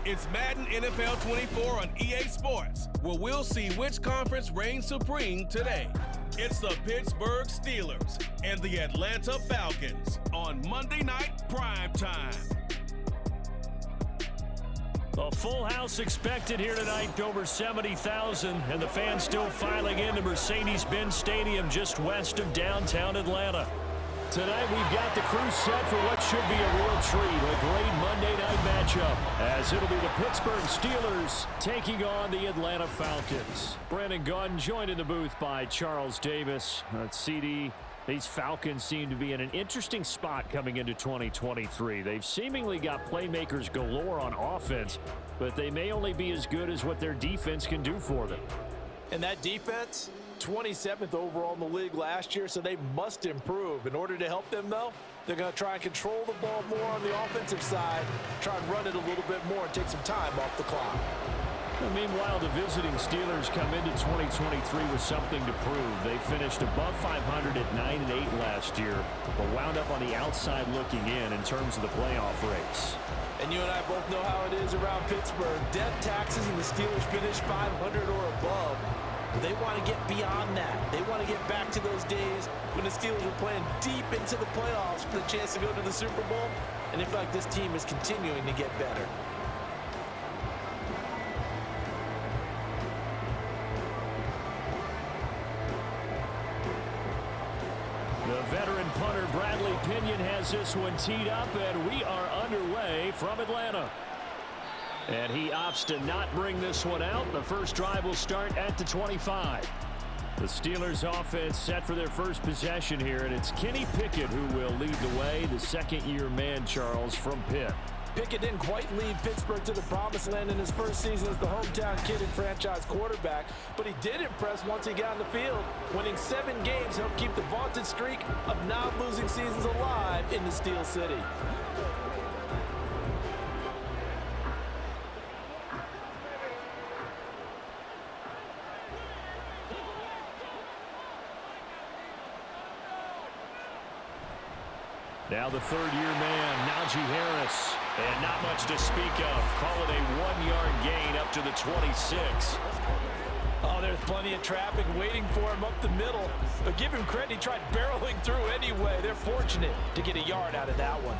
It's Madden NFL 24 on EA Sports, where we'll see which conference reigns supreme today. It's the Pittsburgh Steelers and the Atlanta Falcons on Monday Night Primetime. A full house expected here tonight, over 70,000, and the fans still filing into Mercedes-Benz Stadium just west of downtown Atlanta. Tonight we've got the crew set for what should be a real treat, a great Monday night matchup, as it'll be the Pittsburgh Steelers taking on the Atlanta Falcons. Brandon Gunn joined in the booth by Charles Davis. CD, these Falcons seem to be in an interesting spot coming into 2023. They've seemingly got playmakers galore on offense, but they may only be as good as what their defense can do for them. And that defense, 27th overall in the league last year, so they must improve. In order to help them, though, they're going to try and control the ball more on the offensive side, try and run it a little bit more and take some time off the clock. And meanwhile, the visiting Steelers come into 2023 with something to prove. They finished above 500 at 9-8 last year, but wound up on the outside looking in terms of the playoff race. And you and I both know how it is around Pittsburgh. Death taxes and the Steelers finish 500 or above. But they want to get beyond that. They want to get back to those days when the Steelers were playing deep into the playoffs for the chance to go to the Super Bowl. And they feel like this team is continuing to get better. The veteran punter Bradley Pinion has this one teed up, and we are underway from Atlanta. And he opts to not bring this one out. The first drive will start at the 25. The Steelers offense set for their first possession here, and it's Kenny Pickett who will lead the way, the second-year man, Charles, from Pitt. Pickett didn't quite lead Pittsburgh to the promised land in his first season as the hometown kid and franchise quarterback, but he did impress once he got on the field. Winning 7 games helped keep the vaunted streak of non-losing seasons alive in the Steel City. Now the third-year man, Najee Harris. And not much to speak of. Call it a 1-yard gain up to the 26. Oh, there's plenty of traffic waiting for him up the middle. But give him credit, he tried barreling through anyway. They're fortunate to get a yard out of that one.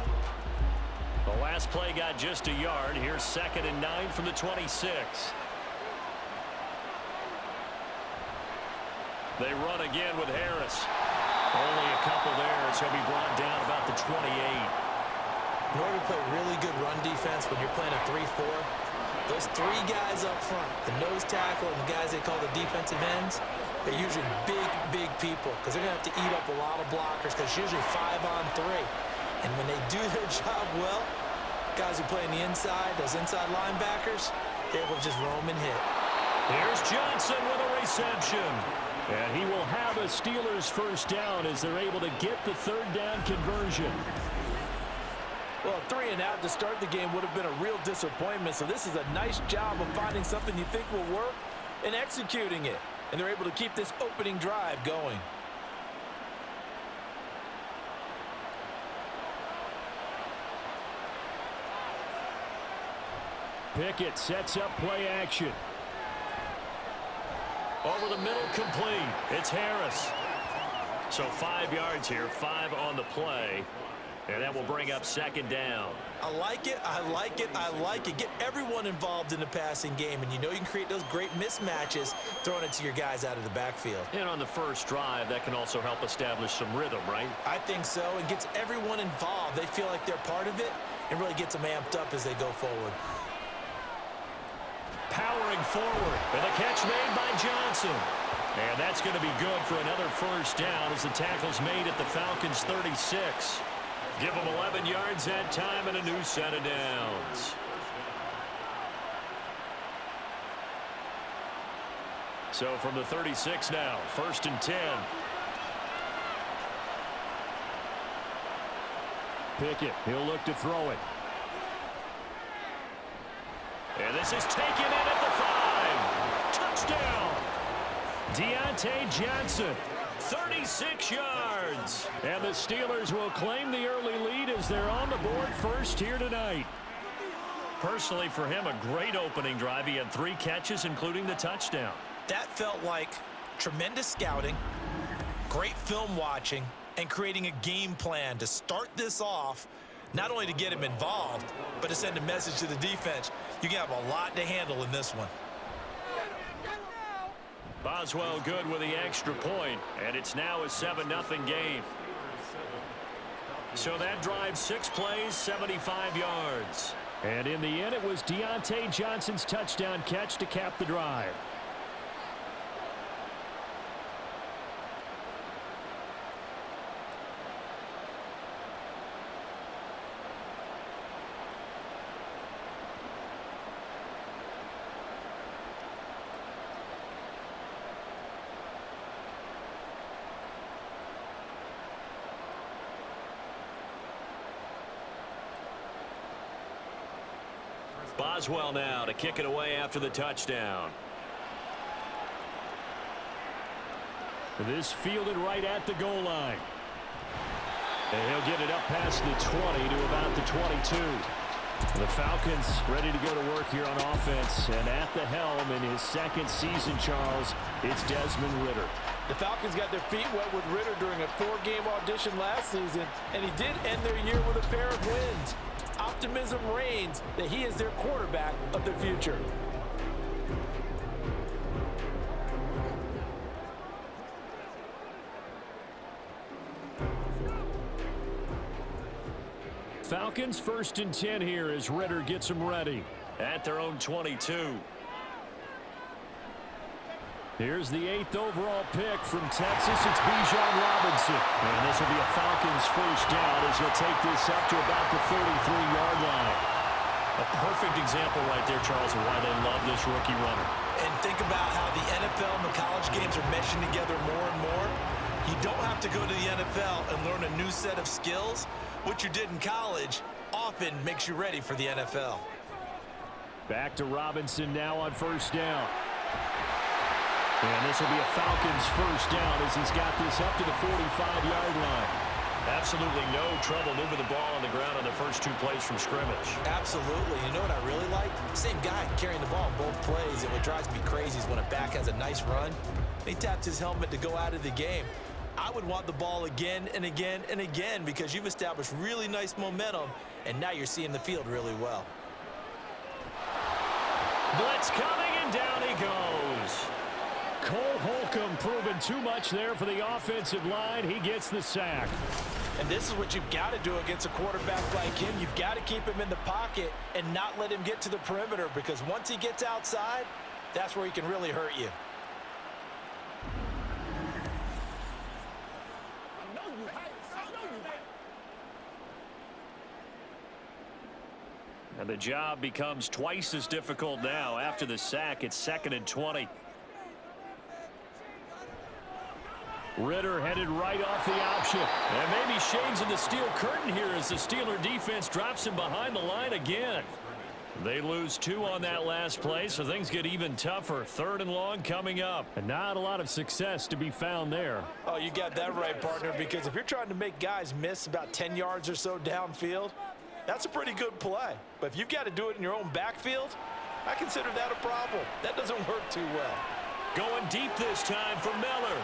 The last play got just a yard. Here's 2nd and 9 from the 26. They run again with Harris. Only a couple there, so he'll be brought down about the 28. In order to play really good run defense when you're playing a 3-4, those 3 guys up front, the nose tackle and the guys they call the defensive ends, they're usually big people because they're going to have to eat up a lot of blockers because it's usually 5-on-3. And when they do their job well, guys who play on the inside, those inside linebackers, they're able to just roam and hit. Here's Johnson with a reception. And he will have a Steelers first down as they're able to get the third down conversion. Well, 3 and out to start the game would have been a real disappointment. So this is a nice job of finding something you think will work and executing it. And they're able to keep this opening drive going. Pickett sets up play action. Over the middle, complete. It's Harris. So 5 yards here, 5 on the play. And that will bring up 2nd down. I like it, I like it, I like it. Get everyone involved in the passing game, and you know you can create those great mismatches throwing it to your guys out of the backfield. And on the first drive, that can also help establish some rhythm, right? I think so. It gets everyone involved. They feel like they're part of it and really gets them amped up as they go forward. Powering forward, and a catch made by Johnson. And that's going to be good for another first down as the tackle's made at the Falcons' 36. Give them 11 yards that time and a new set of downs. So from the 36 now, 1st and 10. Pickett, he'll look to throw it. And this is taken in at the 5. Touchdown. Deontay Johnson, 36 yards. And the Steelers will claim the early lead as they're on the board first here tonight. personally for him, a great opening drive. He had 3 catches, including the touchdown. That felt like tremendous scouting, great film watching, and creating a game plan to start this off, not only to get him involved, but to send a message to the defense. You have a lot to handle in this one. Boswell good with the extra point, and it's now a 7-0 game. So that drive, 6 plays, 75 yards. And in the end, it was Deontay Johnson's touchdown catch to cap the drive. Boswell now to kick it away after the touchdown. This fielded right at the goal line. And he'll get it up past the 20 to about the 22. The Falcons ready to go to work here on offense. And at the helm in his 2nd season, Charles, it's Desmond Ridder. The Falcons got their feet wet with Ridder during a 4-game audition last season, and he did end their year with a pair of wins. Optimism reigns that he is their quarterback of the future. Falcons 1st and 10 here as Ridder gets them ready at their own 22. Here's the 8th overall pick from Texas. It's Bijan Robinson. And this will be a Falcons first down as he'll take this up to about the 33-yard line. A perfect example right there, Charles, of why they love this rookie runner. And think about how the NFL and the college games are meshing together more and more. You don't have to go to the NFL and learn a new set of skills. What you did in college often makes you ready for the NFL. Back to Robinson now on first down. And this will be a Falcons first down as he's got this up to the 45-yard line. Absolutely no trouble moving the ball on the ground on the first 2 plays from scrimmage. Absolutely. You know what I really like? Same guy carrying the ball in both plays, and what drives me crazy is when a back has a nice run, he taps his helmet to go out of the game. I would want the ball again and again and again because you've established really nice momentum, and now you're seeing the field really well. Blitz coming, and down he goes. Cole Holcomb proving too much there for the offensive line. He gets the sack. And this is what you've got to do against a quarterback like him. You've got to keep him in the pocket and not let him get to the perimeter, because once he gets outside, that's where he can really hurt you. And the job becomes twice as difficult now. After the sack, it's 2nd and 20. Ridder headed right off the option. And maybe shades in the steel curtain here as the Steeler defense drops him behind the line again. They lose 2 on that last play, so things get even tougher. 3rd and long coming up. And not a lot of success to be found there. Oh, you got that right, partner, because if you're trying to make guys miss about 10 yards or so downfield, that's a pretty good play. But if you've got to do it in your own backfield, I consider that a problem. That doesn't work too well. Going deep this time for Miller.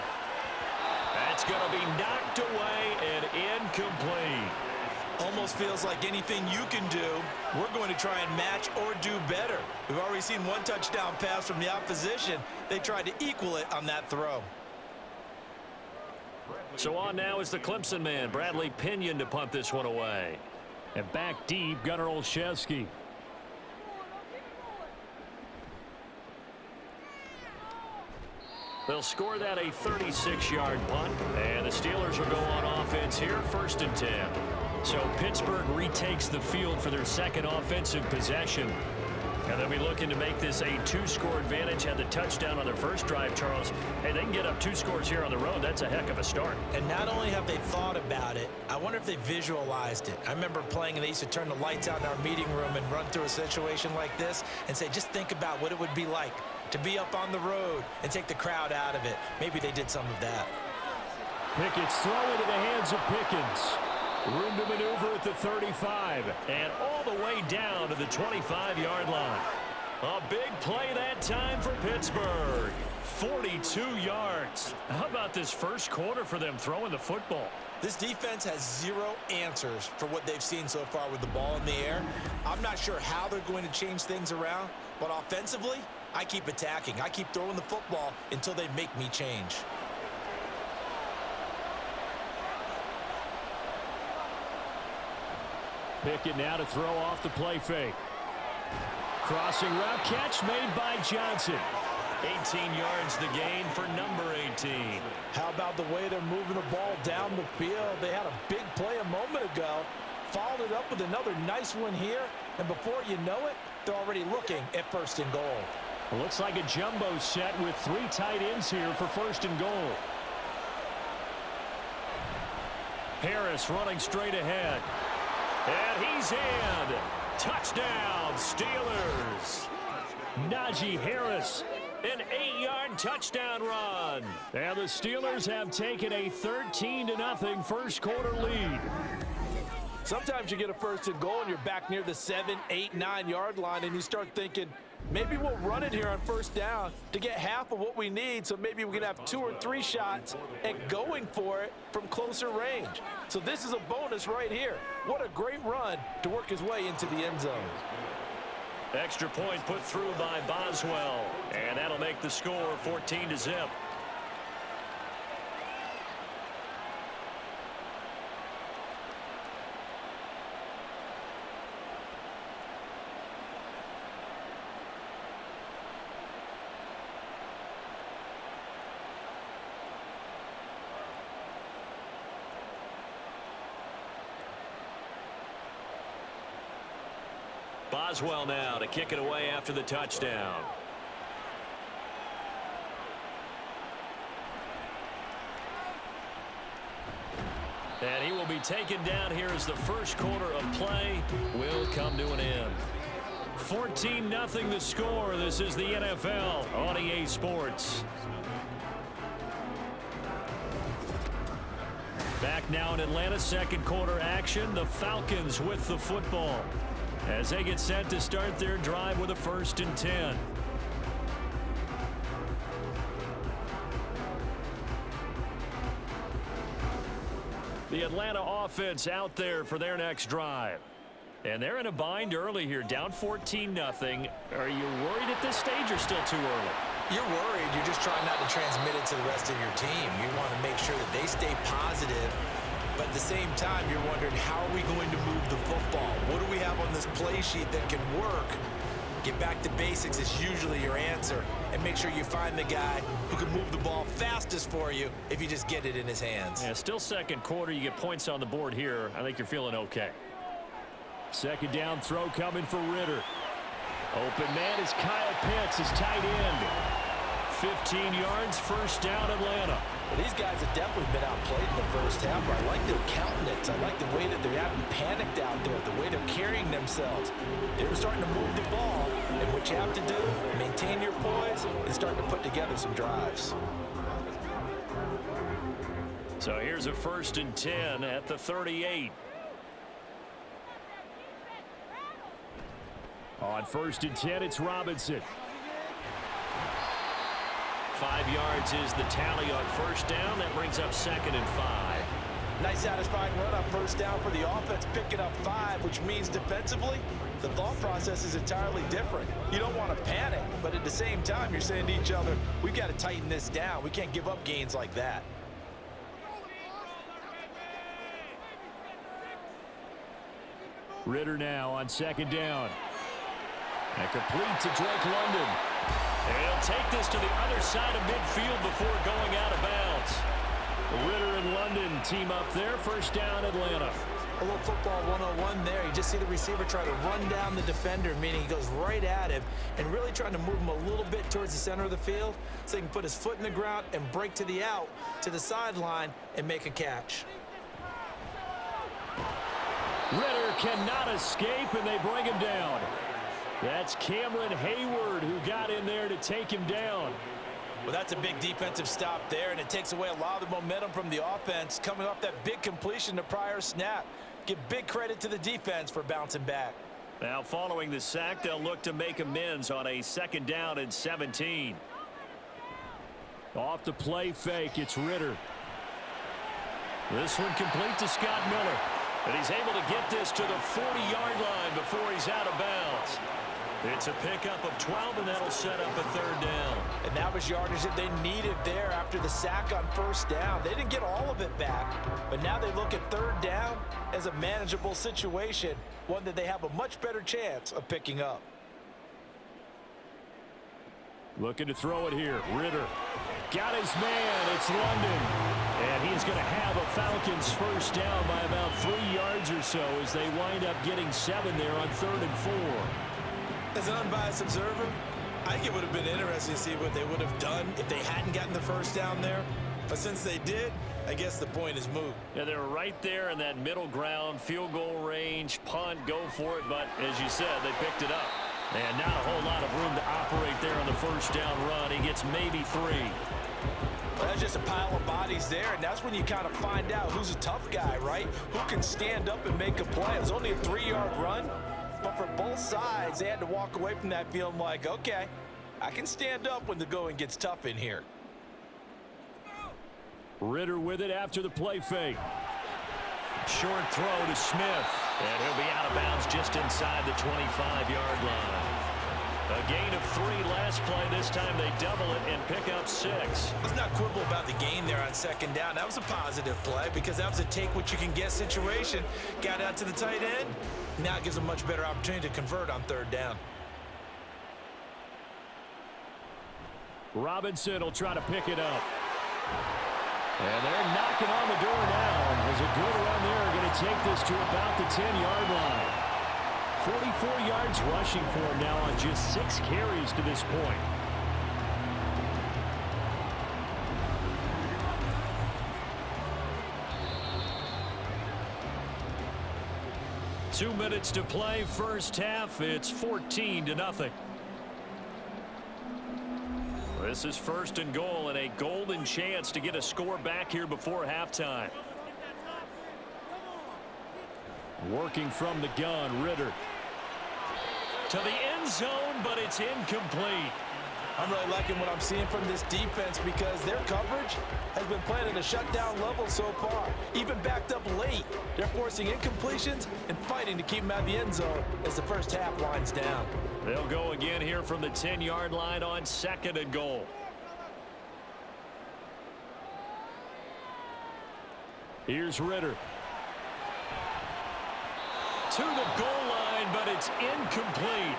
That's going to be knocked away and incomplete. Almost feels like anything you can do, we're going to try and match or do better. We've already seen 1 touchdown pass from the opposition. They tried to equal it on that throw. So on now is the Clemson man, Bradley Pinion, to punt this one away. And back deep, Gunnar Olszewski. They'll score that a 36-yard punt. And the Steelers will go on offense here, 1st and 10. So Pittsburgh retakes the field for their 2nd offensive possession. And they'll be looking to make this a 2-score advantage. Had the touchdown on their first drive, Charles. Hey, they can get up 2 scores here on the road. That's a heck of a start. And not only have they thought about it, I wonder if they visualized it. I remember playing, and they used to turn the lights out in our meeting room and run through a situation like this and say, just think about what it would be like to be up on the road and take the crowd out of it. Maybe they did some of that. Pickett's throw into the hands of Pickens. Room to maneuver at the 35. And all the way down to the 25-yard line. A big play that time for Pittsburgh. 42 yards. How about this first quarter for them throwing the football? This defense has zero answers for what they've seen so far with the ball in the air. I'm not sure how they're going to change things around, but offensively, I keep attacking. I keep throwing the football until they make me change. Pickett now to throw off the play fake. Crossing route catch made by Johnson. 18 yards the gain for number 18. How about the way they're moving the ball down the field? They had a big play a moment ago. Followed it up with another nice one here. And before you know it, they're already looking at first and goal. It looks like a jumbo set with 3 tight ends here for first and goal. Harris running straight ahead. And he's in. Touchdown, Steelers. Najee Harris, an 8-yard touchdown run. And the Steelers have taken a 13-0 first quarter lead. Sometimes you get a first and goal and you're back near the 7, 8, 9-yard line and you start thinking, maybe we'll run it here on first down to get half of what we need, so maybe we can have 2 or 3 shots at going for it from closer range. So this is a bonus right here. What a great run to work his way into the end zone. Extra point put through by Boswell, and that'll make the score 14-0. Boswell now to kick it away after the touchdown. And he will be taken down here as the first quarter of play will come to an end. 14-0 the score. This is the NFL on EA Sports. Back now in Atlanta, second quarter action. The Falcons with the football as they get set to start their drive with a 1st and 10. The Atlanta offense out there for their next drive. And they're in a bind early here, down 14-0. Are you worried at this stage or still too early? You're worried. You're just trying not to transmit it to the rest of your team. You want to make sure that they stay positive. But at the same time, you're wondering, how are we going to move the football? What do we have on this play sheet that can work? Get back to basics is usually your answer. And make sure you find the guy who can move the ball fastest for you if you just get it in his hands. Yeah, still second quarter. You get points on the board here. I think you're feeling okay. Second down throw coming for Ritter. Open man is Kyle Pitts, his tight end. 15 yards, first down, Atlanta. Well, these guys have definitely been outplayed in the first half, but I like their countenance. I like the way that they haven't panicked out there, the way they're carrying themselves. They're starting to move the ball, and what you have to do, maintain your poise and start to put together some drives. So here's a 1st and 10 at the 38. On 1st and 10, it's Robinson. 5 yards is the tally on first down. That brings up 2nd and 5. Nice satisfying run on first down for the offense, picking up 5, which means defensively, the thought process is entirely different. You don't want to panic, but at the same time, you're saying to each other, we've got to tighten this down. We can't give up gains like that. Ritter now on 2nd down. And complete to Drake London. And he'll take this to the other side of midfield before going out of bounds. Ritter and London team up there. First down, Atlanta. A little football 101 there. You just see the receiver try to run down the defender, meaning he goes right at him and really trying to move him a little bit towards the center of the field so he can put his foot in the ground and break to the out, to the sideline, and make a catch. Ritter cannot escape, and they bring him down. That's Cameron Hayward who got in there to take him down. Well, that's a big defensive stop there, and it takes away a lot of the momentum from the offense coming off that big completion the prior snap. Give big credit to the defense for bouncing back. Now, following the sack, they'll look to make amends on a 2nd down and 17. Off the play fake, it's Ritter. This one complete to Scott Miller. And he's able to get this to the 40-yard line before he's out of bounds. It's a pickup of 12, and that'll set up a 3rd down. And that was yardage that they needed there after the sack on 1st down. They didn't get all of it back, but now they look at 3rd down as a manageable situation, one that they have a much better chance of picking up. Looking to throw it here. Ritter got his man. It's London. And he's going to have a Falcons 1st down by about 3 yards or so as they wind up getting 7 there on 3rd and 4. As an unbiased observer, I think it would have been interesting to see what they would have done if they hadn't gotten the 1st down there. But since they did, I guess the point is moot. Yeah, they were right there in that middle ground, field goal range, punt, go for it. But as you said, they picked it up. And not a whole lot of room to operate there on the 1st down run. He gets maybe 3. Well, that's just a pile of bodies there, and that's when you kind of find out who's a tough guy, right? Who can stand up and make a play. It was only a 3-yard run, but for both sides, they had to walk away from that feeling like, okay, I can stand up when the going gets tough in here. Ritter with it after the play fake. Short throw to Smith, and he'll be out of bounds just inside the 25-yard line. A gain of 3 last play. This time they double it and pick up 6. Let's not quibble about the gain there on 2nd down. That was a positive play because that was a take-what-you-can-get situation. Got out to the tight end. Now it gives them a much better opportunity to convert on 3rd down. Robinson will try to pick it up. And they're knocking on the door now. There's a good run there. Going to take this to about the 10-yard line. 44 yards rushing for him now on just 6 carries to this point. Two minutes to play, 1st half. It's 14-0. This is 1st and goal and a golden chance to get a score back here before halftime. Working from the gun, Ritter. To the end zone, but it's incomplete. I'm really liking what I'm seeing from this defense because their coverage has been playing at a shutdown level so far. Even backed up late, they're forcing incompletions and fighting to keep them out of the end zone as the 1st half winds down. They'll go again here from the 10-yard line on 2nd and goal. Here's Ritter. To the goal line, but it's incomplete.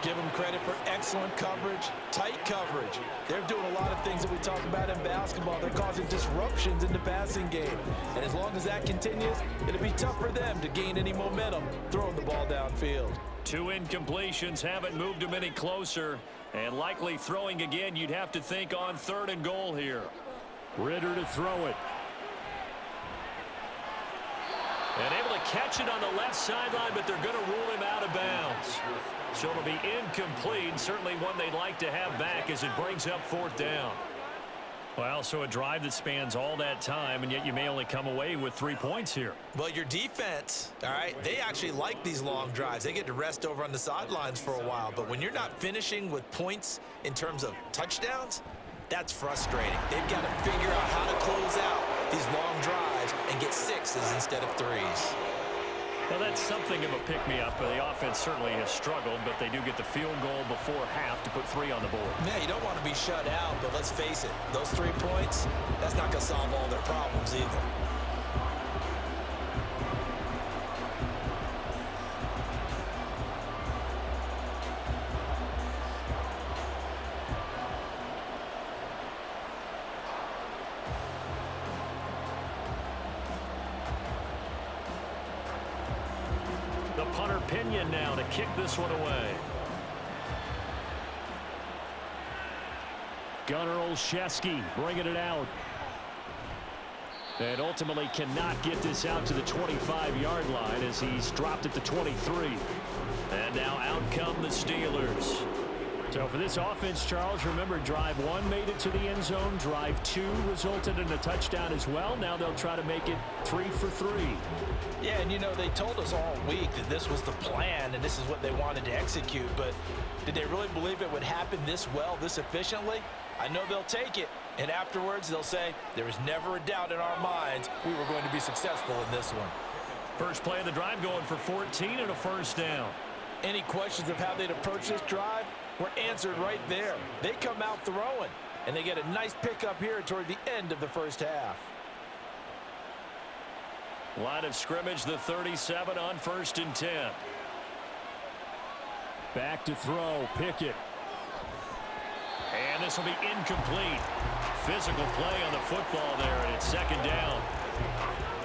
Give them credit for excellent coverage, tight coverage. They're doing a lot of things that we talk about in basketball. They're causing disruptions in the passing game. And as long as that continues, it'll be tough for them to gain any momentum throwing the ball downfield. 2 incompletions haven't moved them any closer. And likely throwing again, you'd have to think on 3rd and goal here. Ritter to throw it. And able to catch it on the left sideline, but they're going to rule him out of bounds. So it'll be incomplete, certainly one they'd like to have back as it brings up 4th down. Well, so a drive that spans all that time, and yet you may only come away with 3 points here. Well, your defense, all right, they actually like these long drives. They get to rest over on the sidelines for a while. But when you're not finishing with points in terms of touchdowns, that's frustrating. They've got to figure out how to close out these long drives and get 6s instead of 3s. Well, that's something of a pick-me-up. The offense certainly has struggled, but they do get the field goal before half to put 3 on the board. Yeah, you don't want to be shut out, but let's face it, those 3 points, that's not going to solve all their problems either. The punter Pinion now to kick this one away. Gunnar Olszewski bringing it out. And ultimately cannot get this out to the 25-yard line as he's dropped at the 23. And now out come the Steelers. So for this offense, Charles, remember, drive 1 made it to the end zone. Drive 2 resulted in a touchdown as well. Now they'll try to make it 3 for 3. Yeah, and you know, they told us all week that this was the plan and this is what they wanted to execute. But did they really believe it would happen this well, this efficiently? I know they'll take it. And afterwards, they'll say, there was never a doubt in our minds we were going to be successful in this one. First play of the drive going for 14 and a first down. Any questions of how they'd approach this drive were answered right there. They come out throwing, and they get a nice pickup here toward the end of the first half. Line of scrimmage, the 37 on 1st and 10. Back to throw, Pickett. And this will be incomplete. Physical play on the football there, and it's 2nd down.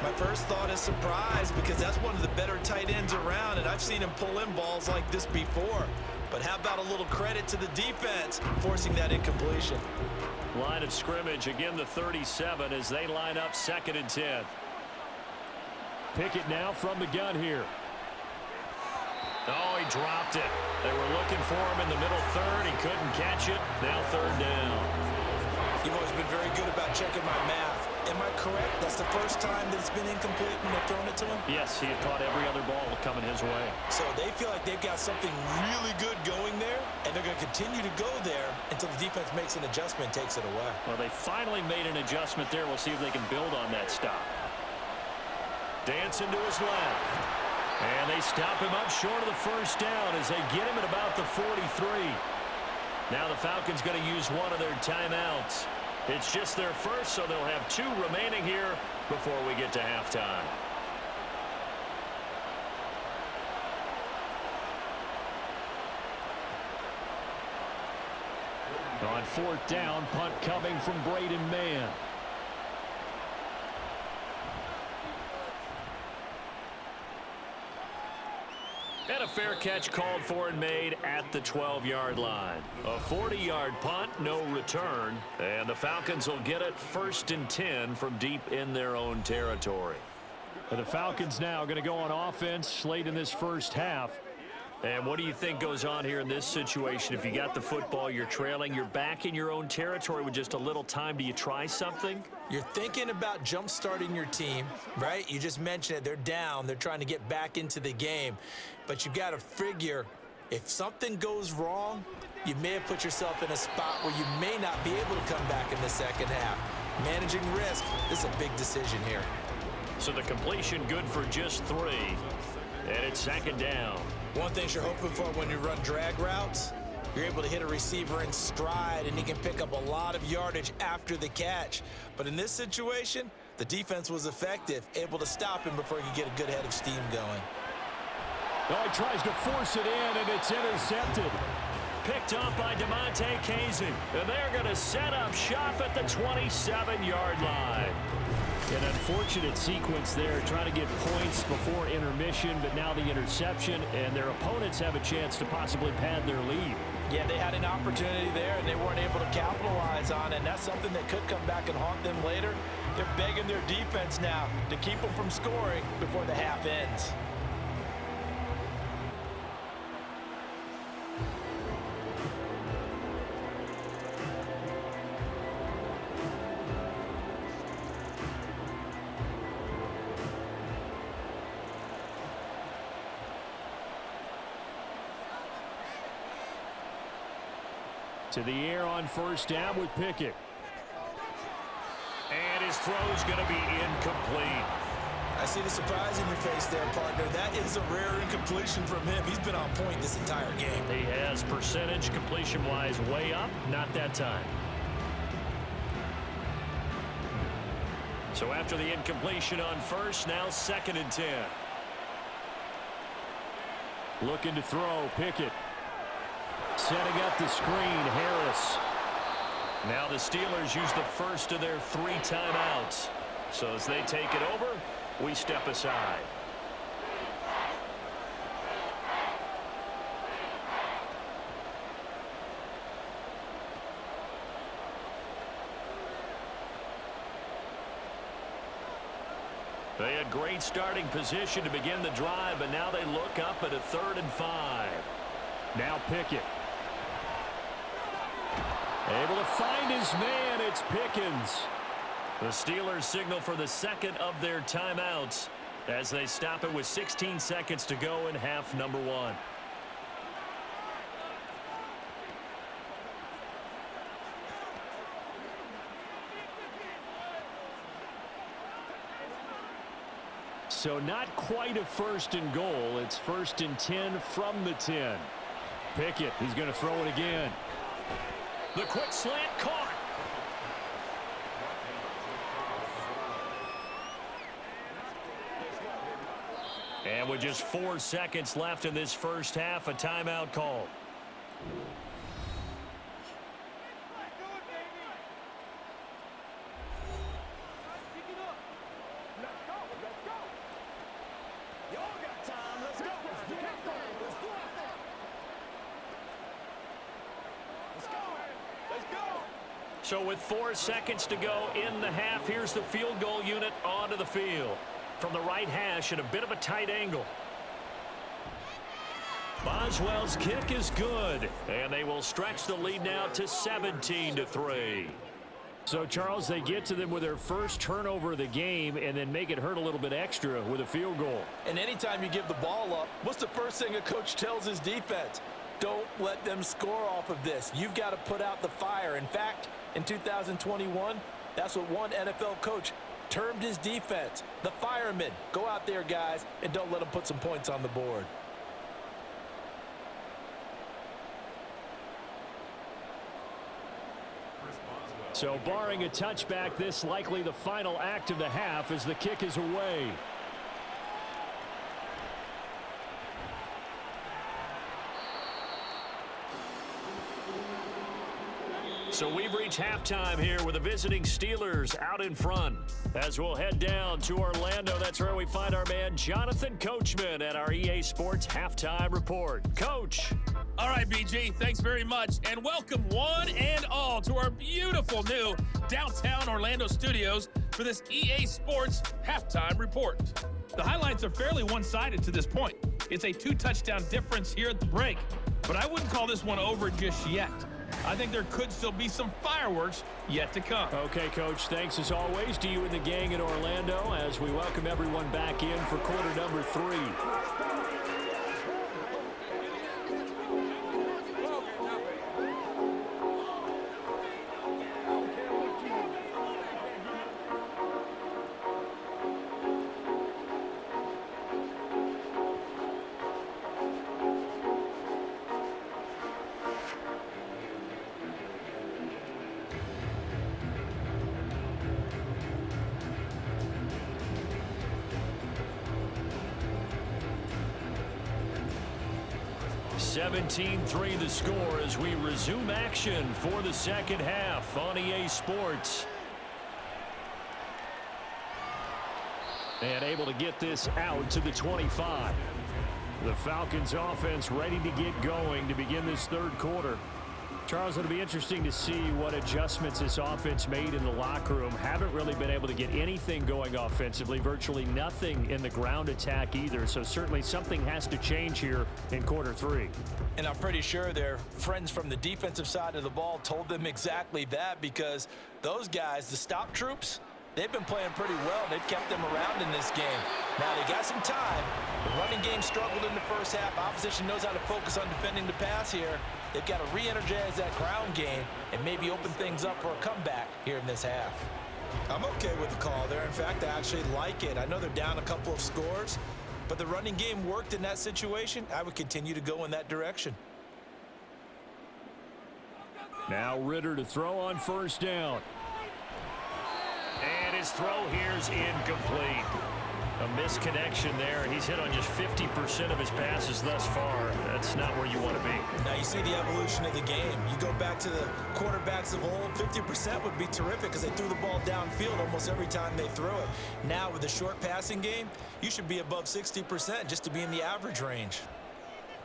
My first thought is surprise, because that's one of the better tight ends around, and I've seen him pull in balls like this before. But how about a little credit to the defense forcing that incompletion? Line of scrimmage, again the 37 as they line up 2nd and 10. Pickett now from the gun here. Oh, he dropped it. They were looking for him in the middle 3rd. He couldn't catch it. Now 3rd down. You've always been very good about checking my math. Am I correct? That's the first time that it's been incomplete when they've thrown it to him? Yes, he had caught every other ball coming his way. So they feel like they've got something really good going there, and they're going to continue to go there until the defense makes an adjustment and takes it away. Well, they finally made an adjustment there. We'll see if they can build on that stop. Dancing to his left. And they stop him up short of the first down as they get him at about the 43. Now the Falcons going to use one of their timeouts. It's just their first, so they'll have 2 remaining here before we get to halftime. On 4th down, punt coming from Braden Mann. And a fair catch called for and made at the 12-yard line. A 40-yard punt, no return. And the Falcons will get it 1st and 10 from deep in their own territory. And the Falcons now going to go on offense late in this first half. And what do you think goes on here in this situation? If you got the football, you're trailing, you're back in your own territory with just a little time. Do you try something? You're thinking about jump-starting your team, right? You just mentioned it. They're down. They're trying to get back into the game. But you've got to figure, if something goes wrong, you may have put yourself in a spot where you may not be able to come back in the second half. Managing risk, this is a big decision here. So the completion good for just 3. And it's 2nd down. One thing you're hoping for when you run drag routes, you're able to hit a receiver in stride, and he can pick up a lot of yardage after the catch. But in this situation, the defense was effective, able to stop him before he could get a good head of steam going. Oh, he tries to force it in, and it's intercepted. Picked up by DeMonte Casey. And they're going to set up shop at the 27-yard line. An unfortunate sequence there, trying to get points before intermission, but now the interception, and their opponents have a chance to possibly pad their lead. Yeah, they had an opportunity there, and they weren't able to capitalize on it, and that's something that could come back and haunt them later. They're begging their defense now to keep them from scoring before the half ends. To the air on 1st down with Pickett. And his throw's going to be incomplete. I see the surprise in your face there, partner. That is a rare incompletion from him. He's been on point this entire game. He has percentage completion-wise way up. Not that time. So after the incompletion on 1st, now 2nd and 10. Looking to throw, Pickett. Setting up the screen, Harris. Now the Steelers use the first of their 3 timeouts. So as they take it over, we step aside. They had great starting position to begin the drive, but now they look up at a 3rd and 5. Now Pickett. Able to find his man. It's Pickens. The Steelers signal for the second of their timeouts as they stop it with 16 seconds to go in half number 1. So not quite a first and goal. It's first and 10 from the 10. Pickett, he's going to throw it again. The quick slant caught. And with just 4 seconds left in this first half, a timeout call. So with 4 seconds to go in the half, here's the field goal unit onto the field. From the right hash at a bit of a tight angle. Boswell's kick is good, and they will stretch the lead now to 17-3. So, Charles, they get to them with their first turnover of the game and then make it hurt a little bit extra with a field goal. And anytime you give the ball up, what's the first thing a coach tells his defense? Don't let them score off of this. You've got to put out the fire. In fact, in 2021, that's what one NFL coach termed his defense, the firemen. Go out there, guys, and don't let them put some points on the board. So barring a touchback, this likely the final act of the half as the kick is away. So we've reached halftime here with the visiting Steelers out in front. As we'll head down to Orlando, that's where we find our man Jonathan Coachman at our EA Sports Halftime Report. Coach. All right, BG, thanks very much. And welcome one and all to our beautiful new downtown Orlando studios for this EA Sports Halftime Report. The highlights are fairly one-sided to this point. It's a 2-touchdown difference here at the break, but I wouldn't call this one over just yet. I think there could still be some fireworks yet to come. Okay, Coach, thanks as always to you and the gang in Orlando as we welcome everyone back in for quarter number 3. 17-3 the score as we resume action for the second half on EA Sports. And able to get this out to the 25. The Falcons offense ready to get going to begin this third quarter. Charles, it'll be interesting to see what adjustments this offense made in the locker room. Haven't really been able to get anything going offensively, virtually nothing in the ground attack either. So certainly something has to change here in quarter 3. And I'm pretty sure their friends from the defensive side of the ball told them exactly that, because those guys, the stop troops, they've been playing pretty well. They've kept them around in this game. Now, they got some time. The running game struggled in the first half. Opposition knows how to focus on defending the pass here. They've got to re-energize that ground game and maybe open things up for a comeback here in this half. I'm okay with the call there. In fact, I actually like it. I know they're down a couple of scores, but the running game worked in that situation. I would continue to go in that direction. Now Ritter to throw on first down. And his throw here is incomplete. A misconnection there. He's hit on just 50% of his passes thus far. That's not where you want to be. Now you see the evolution of the game. You go back to the quarterbacks of old, 50% would be terrific because they threw the ball downfield almost every time they threw it. Now with the short passing game, you should be above 60% just to be in the average range.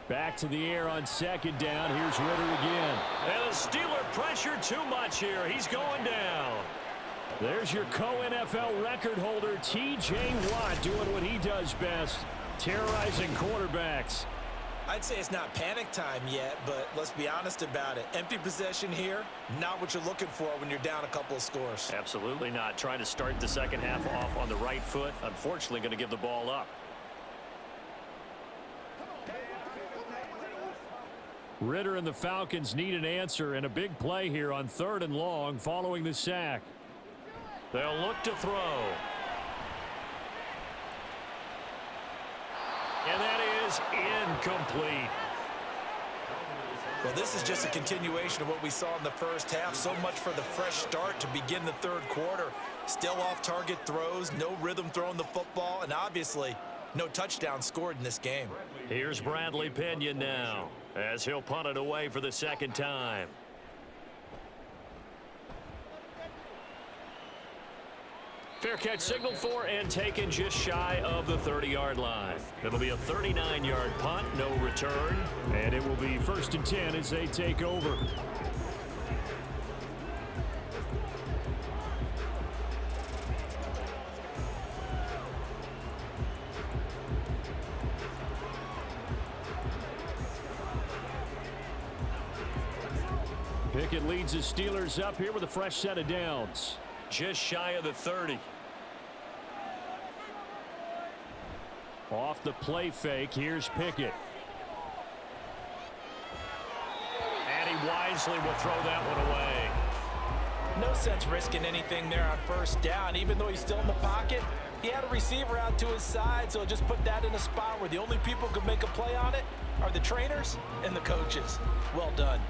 Back to the air on second down. Here's Ritter again. And the Steeler pressure too much here. He's going down. There's your co-NFL record holder, T.J. Watt, doing what he does best, terrorizing quarterbacks. I'd say it's not panic time yet, but let's be honest about it. Empty possession here, not what you're looking for when you're down a couple of scores. Absolutely not. Trying to start the second half off on the right foot. Unfortunately, going to give the ball up. Ritter and the Falcons need an answer, and a big play here on 3rd and long following the sack. They'll look to throw. And that is incomplete. Well, this is just a continuation of what we saw in the first half. So much for the fresh start to begin the 3rd quarter. Still off-target throws, no rhythm throwing the football, and obviously no touchdown scored in this game. Here's Bradley Pinion now, as he'll punt it away for the 2nd time. Fair catch signaled for and taken just shy of the 30-yard line. It'll be a 39-yard punt, no return, and it will be 1st and 10 as they take over. Pickett leads the Steelers up here with a fresh set of downs. Just shy of the 30. Off the play fake, here's Pickett. And he wisely will throw that one away. No sense risking anything there on 1st down. Even though he's still in the pocket, he had a receiver out to his side, so just put that in a spot where the only people who can make a play on it are the trainers and the coaches. Well done.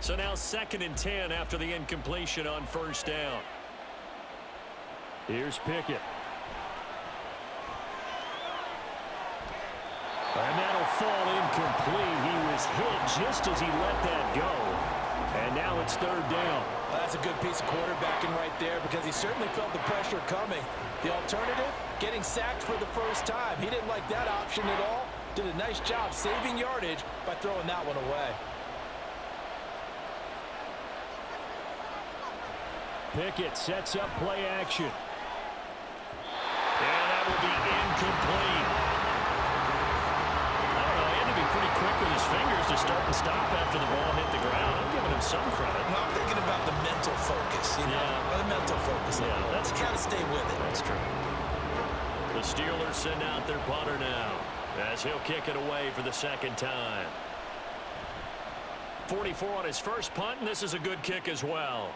So now 2nd and 10 after the incompletion on 1st down. Here's Pickett. And that'll fall incomplete. He was hit just as he let that go. And now it's 3rd down. Well, that's a good piece of quarterbacking right there because he certainly felt the pressure coming. The alternative, getting sacked for the 1st time. He didn't like that option at all. Did a nice job saving yardage by throwing that one away. Pickett sets up play action. And that will be incomplete. I don't know, he had to be pretty quick with his fingers to start and stop after the ball hit the ground. I'm giving him some credit. Well, I'm thinking about the mental focus, you know? Yeah. The mental focus. Yeah, that's true. Got to stay with it. That's true. The Steelers send out their punter now, as he'll kick it away for the 2nd time. 44 on his first punt, and this is a good kick as well.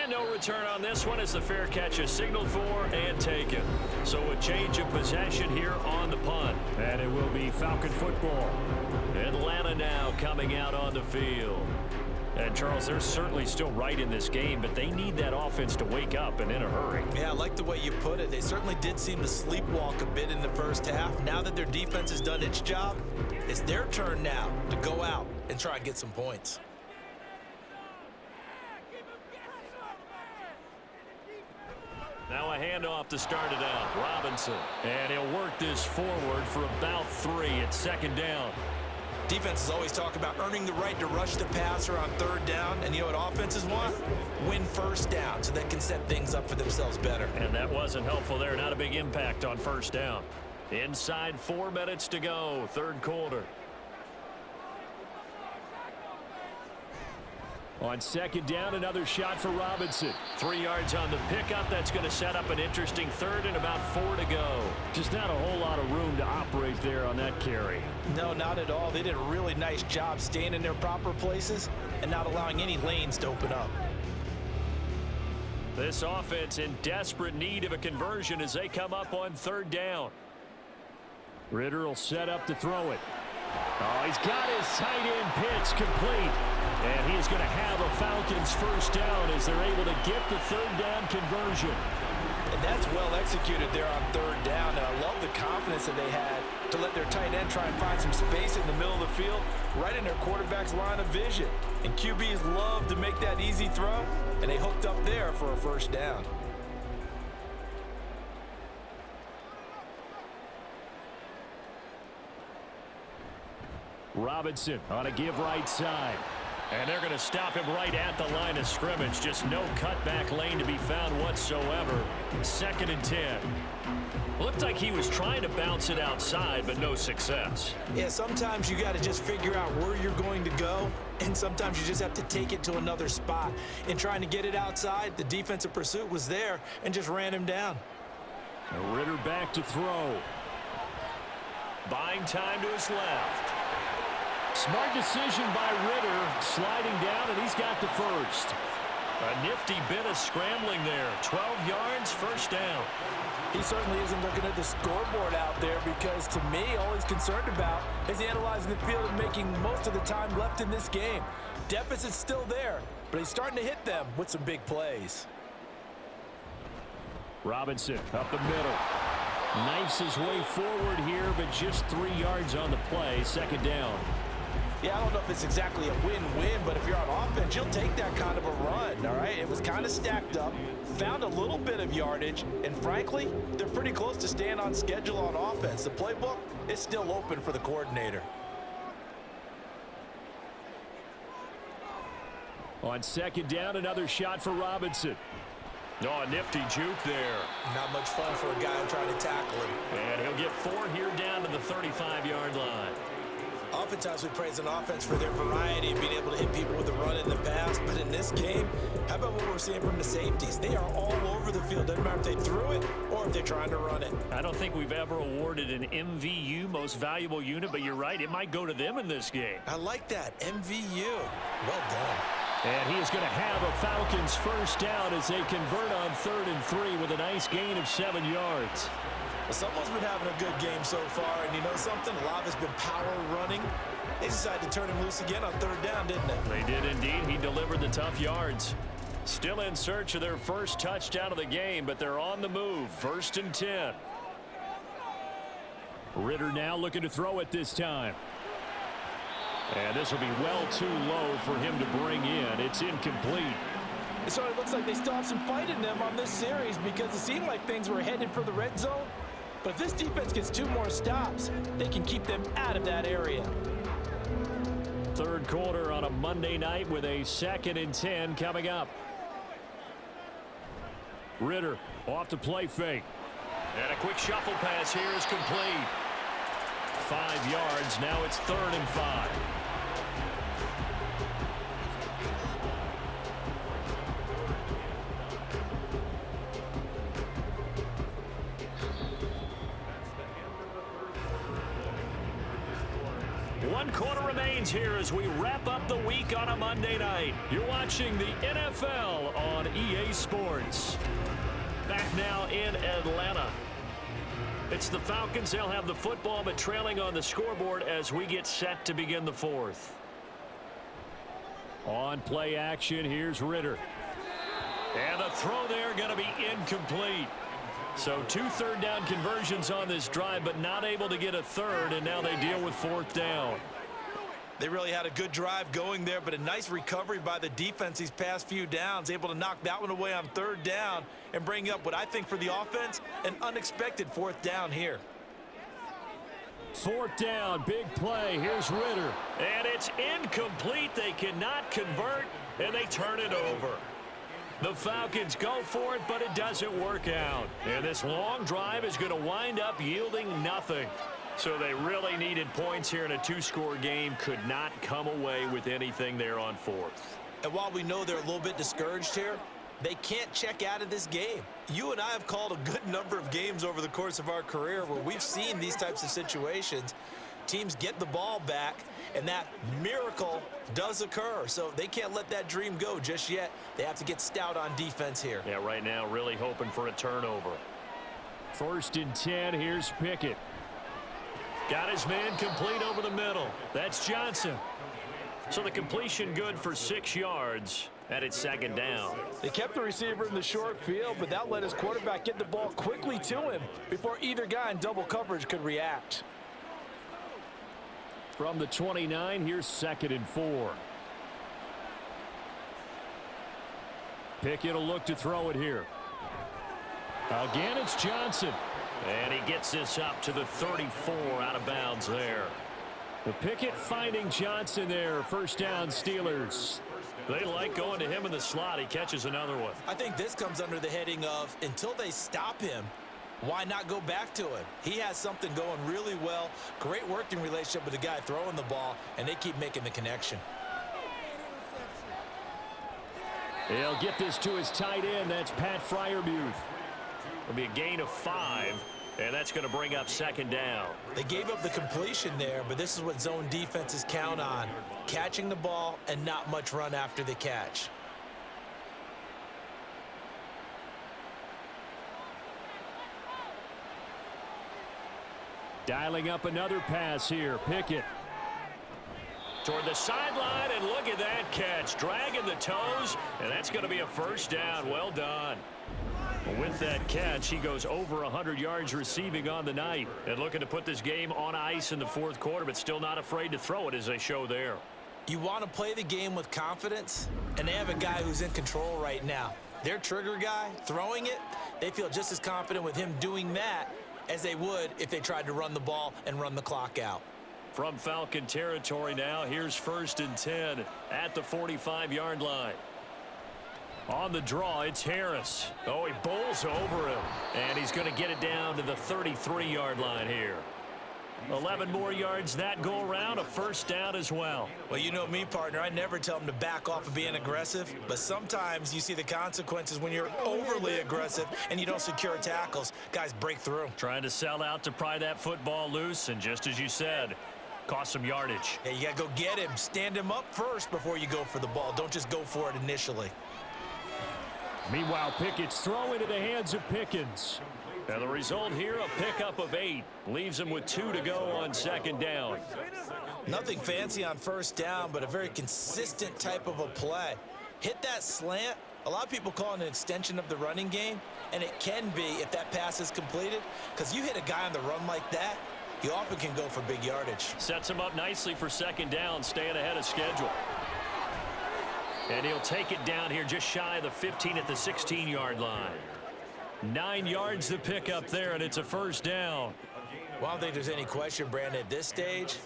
And no return on this one as the fair catch is signaled for and taken. So a change of possession here on the punt. And it will be Falcon football. Atlanta now coming out on the field. And, Charles, they're certainly still right in this game, but they need that offense to wake up and in a hurry. Yeah, I like the way you put it. They certainly did seem to sleepwalk a bit in the first half. Now that their defense has done its job, it's their turn now to go out and try and get some points. Now a handoff to start it out. Robinson. And he'll work this forward for about 3 at 2nd down. Defenses always talk about earning the right to rush the passer on 3rd down. And you know what offenses want? Win 1st down so they can set things up for themselves better. And that wasn't helpful there. Not a big impact on 1st down. Inside 4 minutes to go. 3rd quarter. On 2nd down, another shot for Robinson. 3 yards on the pickup. That's going to set up an interesting 3rd and about 4 to go. Just not a whole lot of room to operate there on that carry. No, not at all. They did a really nice job staying in their proper places and not allowing any lanes to open up. This offense in desperate need of a conversion as they come up on 3rd down. Ritter will set up to throw it. Oh, he's got his tight end pitch complete. And he's going to have a Falcons 1st down as they're able to get the 3rd down conversion. And that's well executed there on 3rd down. And I love the confidence that they had to let their tight end try and find some space in the middle of the field, right in their quarterback's line of vision. And QBs love to make that easy throw, and they hooked up there for a 1st down. Robinson on a give right side. And they're going to stop him right at the line of scrimmage. Just no cutback lane to be found whatsoever. 2nd and 10. Looked like he was trying to bounce it outside, but no success. Yeah, sometimes you got to just figure out where you're going to go, and sometimes you just have to take it to another spot. In trying to get it outside, the defensive pursuit was there and just ran him down. Ritter back to throw. Buying time to his left. Smart decision by Ritter, sliding down, and he's got the first. A nifty bit of scrambling there. 12 yards, first down. He certainly isn't looking at the scoreboard out there because, to me, all he's concerned about is analyzing the field and making most of the time left in this game. Deficit's still there, but he's starting to hit them with some big plays. Robinson up the middle. Knifes his way forward here, but just 3 yards on the play. Second down. Yeah, I don't know if it's exactly a win-win, but if you're on offense, you'll take that kind of a run, all right? It was kind of stacked up, found a little bit of yardage, and frankly, they're pretty close to staying on schedule on offense. The playbook is still open for the coordinator. On second down, another shot for Robinson. Oh, a nifty juke there. Not much fun for a guy who tried to tackle him. And he'll get 4 here down to the 35-yard line. Oftentimes we praise an offense for their variety of being able to hit people with the run in the pass, but in this game, how about what we're seeing from the safeties? They are all over the field. Doesn't matter if they threw it or if they're trying to run it. I don't think we've ever awarded an MVU, most valuable unit, but you're right, it might go to them in this game. I like that, MVU. Well done. And he is going to have a Falcons first down as they convert on 3rd and 3 with a nice gain of 7 yards. Well, someone's been having a good game so far, and you know something? A lot of it's been power running. They decided to turn him loose again on 3rd down, didn't they? They did indeed. He delivered the tough yards. Still in search of their first touchdown of the game, but they're on the move. 1st and 10. Ritter now looking to throw it this time. And this will be well too low for him to bring in. It's incomplete. It sort of looks like they still have some fight in them on this series because it seemed like things were headed for the red zone. But if this defense gets 2 more stops, they can keep them out of that area. 3rd quarter on a Monday night with a 2nd and 10 coming up. Ritter off the play fake. And a quick shuffle pass here is complete. 5 yards. Now it's 3rd and 5. One quarter remains here as we wrap up the week on a Monday night. You're watching the NFL on EA Sports. Back now in Atlanta. It's the Falcons. They'll have the football, but trailing on the scoreboard as we get set to begin the 4th. On play action, here's Ritter. And the throw there going to be incomplete. So 2 3rd down conversions on this drive, but not able to get a 3rd, and now they deal with 4th down. They really had a good drive going there, but a nice recovery by the defense these past few downs, able to knock that one away on 3rd down and bring up what I think for the offense, an unexpected 4th down here. 4th down, big play. Here's Ritter. And it's incomplete. They cannot convert, and they turn it over. The Falcons go for it, but it doesn't work out. And this long drive is going to wind up yielding nothing. So they really needed points here in a 2-score game. Could not come away with anything there on 4th. And while we know they're a little bit discouraged here, they can't check out of this game. You and I have called a good number of games over the course of our career where we've seen these types of situations. Teams get the ball back, and that miracle does occur. So they can't let that dream go just yet. They have to get stout on defense here. Yeah, right now really hoping for a turnover. 1st and 10, here's Pickett. Got his man complete over the middle. That's Johnson. So the completion good for 6 yards, and it's 2nd down. They kept the receiver in the short field, but that let his quarterback get the ball quickly to him before either guy in double coverage could react. From the 29, here's 2nd and 4. Pickett will look to throw it here. Again, it's Johnson. And he gets this up to the 34, out of bounds there. The Pickett finding Johnson there. 1st down, Steelers. They like going to him in the slot. He catches another one. I think this comes under the heading of until they stop him, Why not go back to him? He has something going really well. Great working relationship with the guy throwing the ball, and they keep making the connection. He'll get this to his tight end. That's Pat Freiermuth. It'll be a gain of 5, and that's going to bring up second down. They gave up the completion there, but this is what zone defenses count on. Catching the ball and not much run after the catch. Dialing up another pass here. Pickett. Toward the sideline, and look at that catch. Dragging the toes, and that's going to be a first down. Well done. With that catch, he goes over 100 yards receiving on the night. And looking to put this game on ice in the fourth quarter, but still not afraid to throw it as they show there. You want to play the game with confidence, and they have a guy who's in control right now. Their trigger guy, throwing it, they feel just as confident with him doing that as they would if they tried to run the ball and run the clock out. From Falcon territory now, here's 1st and 10 at the 45-yard line. On the draw, it's Harris. Oh, he bowls over him, and he's going to get it down to the 33-yard line here. 11 more yards that go around, a first down as well. Well, you know me, partner. I never tell them to back off of being aggressive, but sometimes you see the consequences when you're overly aggressive and you don't secure tackles. Guys break through. Trying to sell out to pry that football loose, and just as you said, cost some yardage. Yeah, you got to go get him. Stand him up first before you go for the ball. Don't just go for it initially. Meanwhile, Pickett's throw into the hands of Pickens. Now the result here, a pickup of 8. Leaves him with 2 to go on second down. Nothing fancy on first down, but a very consistent type of a play. Hit that slant. A lot of people call it an extension of the running game, and it can be if that pass is completed, because you hit a guy on the run like that, you often can go for big yardage. Sets him up nicely for second down, staying ahead of schedule. And he'll take it down here just shy of the 15 at the 16-yard line. 9 yards to pick up there, and it's a first down. Well, I don't think there's any question, Brandon, at this stage,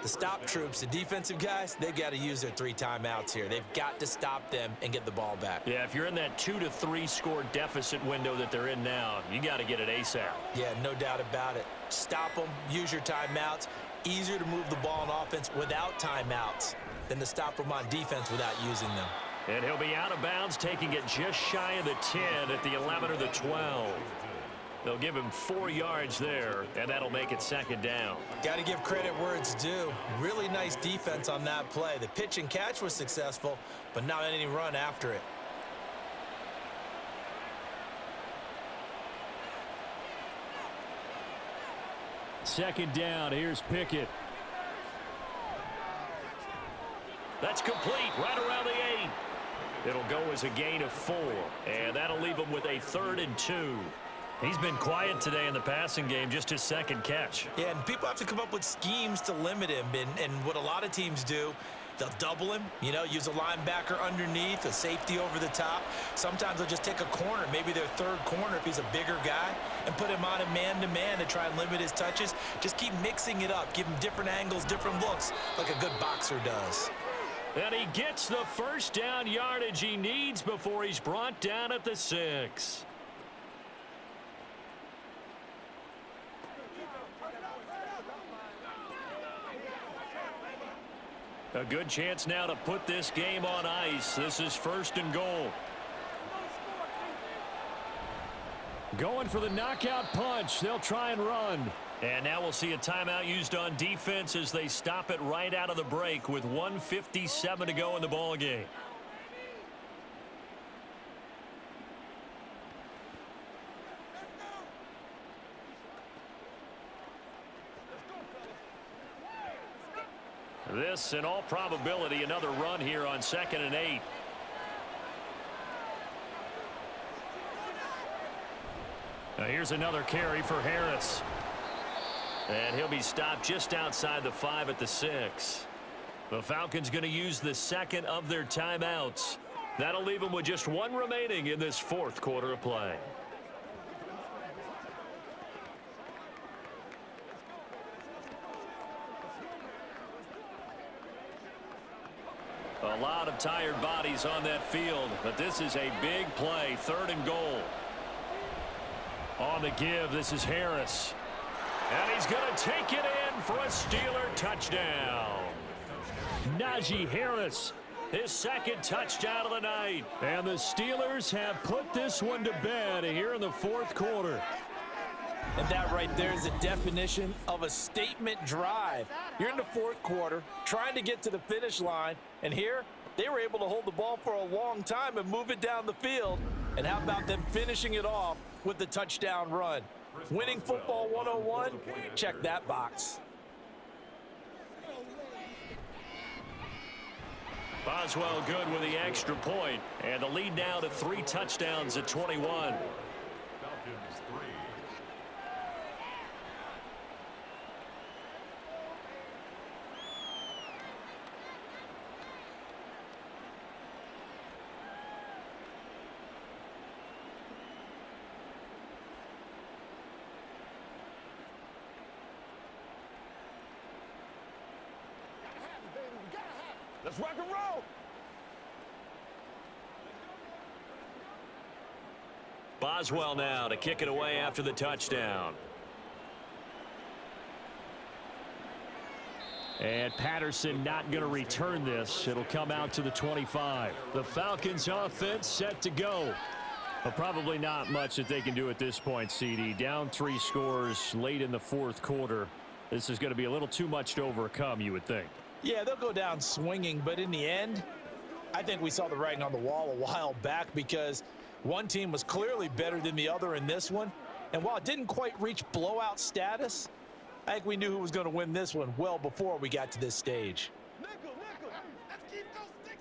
the stop troops, the defensive guys, they've got to use their 3 timeouts here. They've got to stop them and get the ball back. Yeah, if you're in that 2 to 3 score deficit window that they're in now, you got to get it ASAP. Yeah, no doubt about it. Stop them, use your timeouts. Easier to move the ball on offense without timeouts than to stop them on defense without using them. And he'll be out of bounds, taking it just shy of the 10 at the 11 or the 12. They'll give him 4 yards there, and that'll make it second down. Got to give credit where it's due. Really nice defense on that play. The pitch and catch was successful, but not any run after it. Second down, here's Pickett. That's complete, right around the 8. It'll go as a gain of 4, and that'll leave him with a 3rd and 2. He's been quiet today in the passing game, just his second catch. Yeah, and people have to come up with schemes to limit him, and what a lot of teams do, they'll double him, you know, use a linebacker underneath, a safety over the top. Sometimes they'll just take a corner, maybe their 3rd corner if he's a bigger guy, and put him on a man-to-man to try and limit his touches. Just keep mixing it up, give him different angles, different looks, like a good boxer does. And he gets the first down yardage he needs before he's brought down at the 6. A good chance now to put this game on ice. This is 1st and goal. Going for the knockout punch. They'll try and run. And now we'll see a timeout used on defense as they stop it right out of the break with 1:57 to go in the ball game. This, in all probability, another run here on 2nd and 8. Now here's another carry for Harris. And he'll be stopped just outside the 5 at the 6. The Falcons going to use the 2nd of their timeouts. That'll leave them with just 1 remaining in this 4th quarter of play. A lot of tired bodies on that field, but this is a big play, 3rd and goal. On the give, this is Harris. And he's going to take it in for a Steeler touchdown. Najee Harris, his second touchdown of the night. And the Steelers have put this one to bed here in the fourth quarter. And that right there is a definition of a statement drive. You're in the fourth quarter, trying to get to the finish line, and here they were able to hold the ball for a long time and move it down the field. And how about them finishing it off with the touchdown run? Winning football 101, check that box. Boswell good with the extra point, and the lead now to 3 touchdowns at 21. Let's rock and roll. Boswell now to kick it away after the touchdown. And Patterson not going to return this. It'll come out to the 25. The Falcons offense set to go. But probably not much that they can do at this point, CD. Down 3 scores late in the fourth quarter. This is going to be a little too much to overcome, you would think. Yeah, they'll go down swinging, but in the end, I think we saw the writing on the wall a while back because one team was clearly better than the other in this one. And while it didn't quite reach blowout status, I think we knew who was going to win this one well before we got to this stage. Nickel. Let's keep those sticks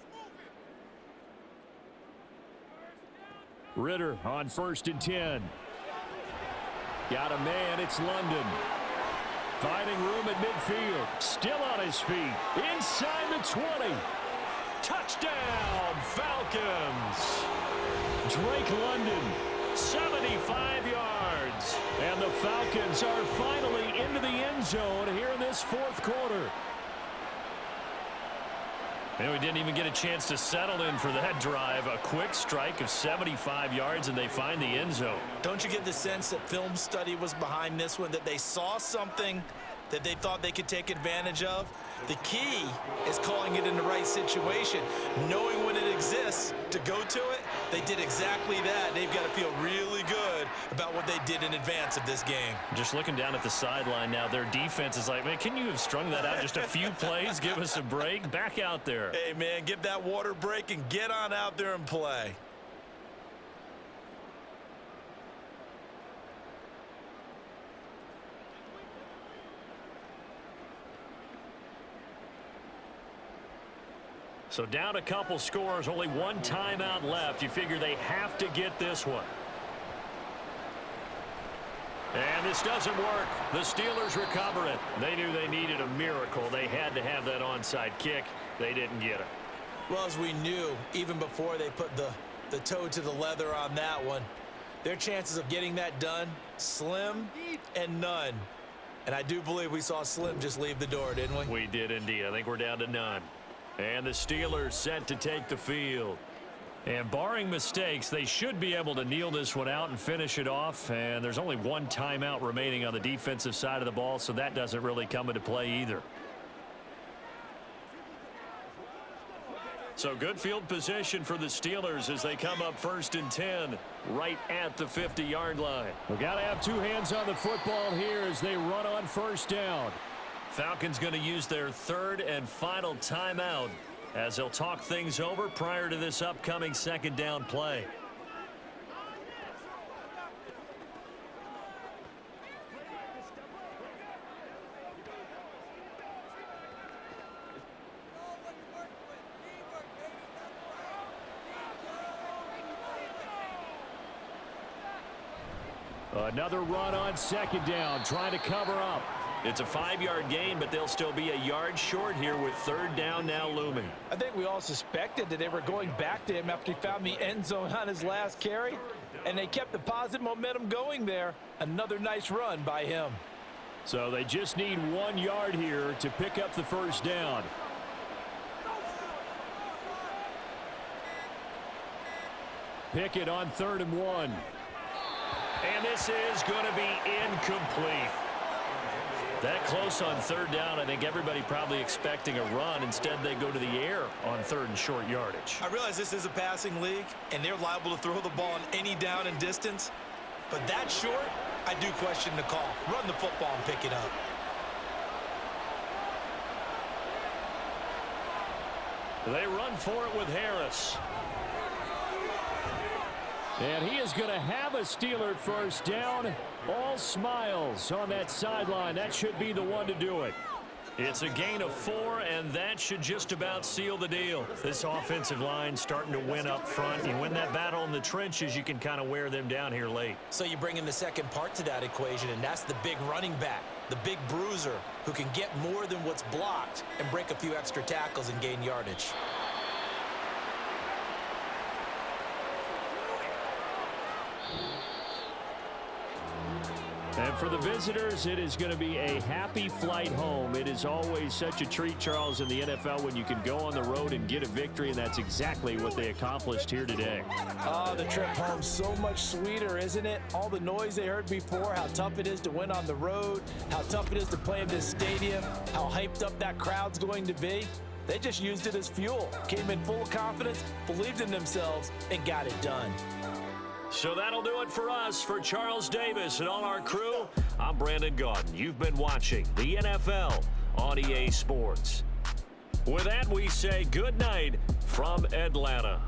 moving. Ritter on 1st and 10. Got a man, it's London. Finding room at midfield. Still on his feet. Inside the 20. Touchdown, Falcons. Drake London, 75 yards. And the Falcons are finally into the end zone here in this fourth quarter. And we didn't even get a chance to settle in for that drive. A quick strike of 75 yards, and they find the end zone. Don't you get the sense that film study was behind this one, that they saw something that they thought they could take advantage of? The key is calling it in the right situation, knowing when it exists to go to it. They did exactly that. They've got to feel really good about what they did in advance of this game. Just looking down at the sideline now, their defense is like, man, can you have strung that out just a few plays? Give us a break. Back out there. Hey, man, give that water break and get on out there and play. So down a couple scores, only one timeout left. You figure they have to get this one. And this doesn't work. The Steelers recover it. They knew they needed a miracle. They had to have that onside kick. They didn't get it. Well, as we knew, even before they put the toe to the leather on that one, their chances of getting that done, slim and none. And I do believe we saw Slim just leave the door, didn't we? We did indeed. I think we're down to none. And the Steelers set to take the field. And barring mistakes, they should be able to kneel this one out and finish it off. And there's only one timeout remaining on the defensive side of the ball, so that doesn't really come into play either. So good field position for the Steelers as they come up 1st and 10 right at the 50-yard line. We've got to have two hands on the football here as they run on 1st down. Falcons going to use their 3rd and final timeout as they'll talk things over prior to this upcoming 2nd down play. Another run on 2nd down, trying to cover up. It's a 5-yard gain, but they'll still be a yard short here with 3rd down now looming. I think we all suspected that they were going back to him after he found the end zone on his last carry, and they kept the positive momentum going there. Another nice run by him. So they just need 1 yard here to pick up the 1st down. Pickett on 3rd and 1. And this is going to be incomplete. That close on third down, I think everybody probably expecting a run. Instead, they go to the air on third and short yardage. I realize this is a passing league, and they're liable to throw the ball on any down and distance. But that short, I do question the call. Run the football and pick it up. They run for it with Harris. And he is going to have a Steeler first down. All smiles on that sideline. That should be the one to do it. It's a gain of 4, and that should just about seal the deal. This offensive line starting to win up front. You win that battle in the trenches, you can kind of wear them down here late. So you bring in the second part to that equation, and that's the big running back, the big bruiser, who can get more than what's blocked and break a few extra tackles and gain yardage. And for the visitors, it is going to be a happy flight home. It is always such a treat, Charles, in the NFL when you can go on the road and get a victory, and that's exactly what they accomplished here today. Oh, the trip home so much sweeter, isn't it? All the noise they heard before, how tough it is to win on the road, how tough it is to play in this stadium, how hyped up that crowd's going to be. They just used it as fuel, came in full of confidence, believed in themselves, and got it done. So that'll do it for us. For Charles Davis and all our crew, I'm Brandon Gaudin. You've been watching the NFL on EA Sports. With that, we say good night from Atlanta.